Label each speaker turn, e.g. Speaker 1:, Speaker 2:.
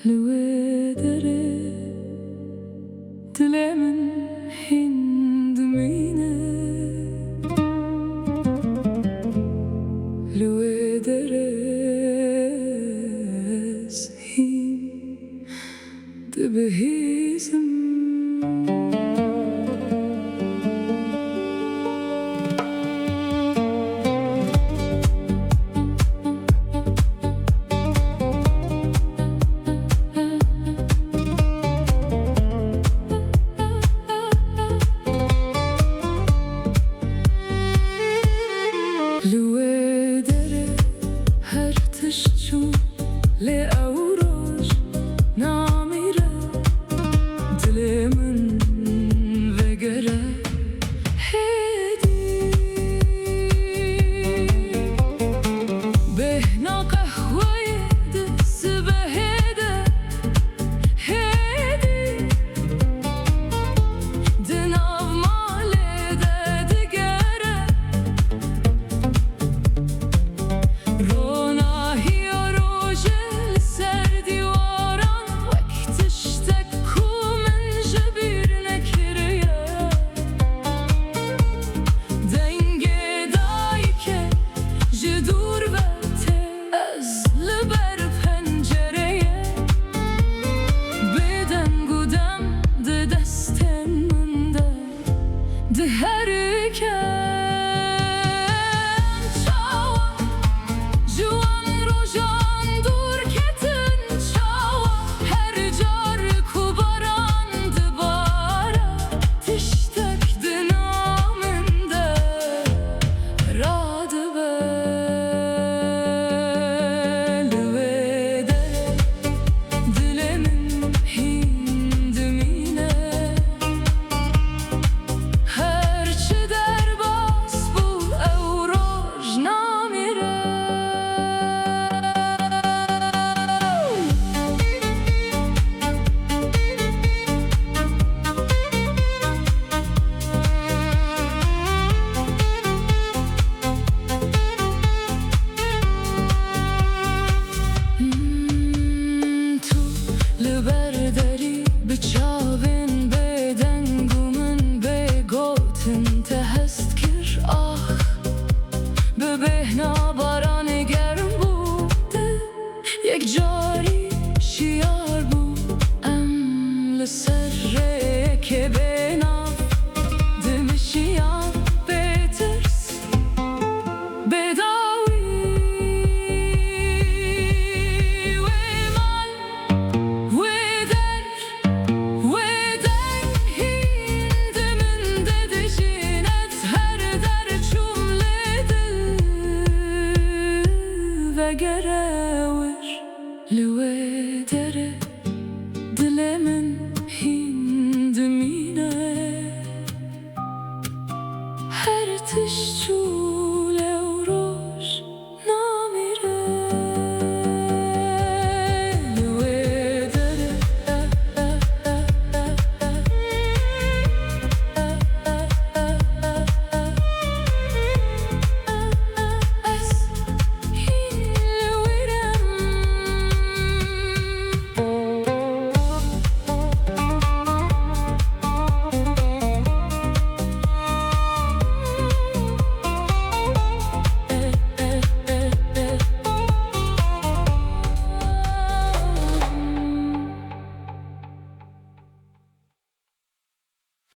Speaker 1: Lüvedere dilemin hindmine Lüvederes hindbihizm Lüvedere her tışçu le auroj namire dilemin ve göre hedi behna kahveye de sibehede hedi dinav malede digere behna barane germ bude یک جاری شیار بود ام لسره که بناف دمشیان بترس بداوی و مال و در هند من ددشینت هر در چوملده و گراور لوedere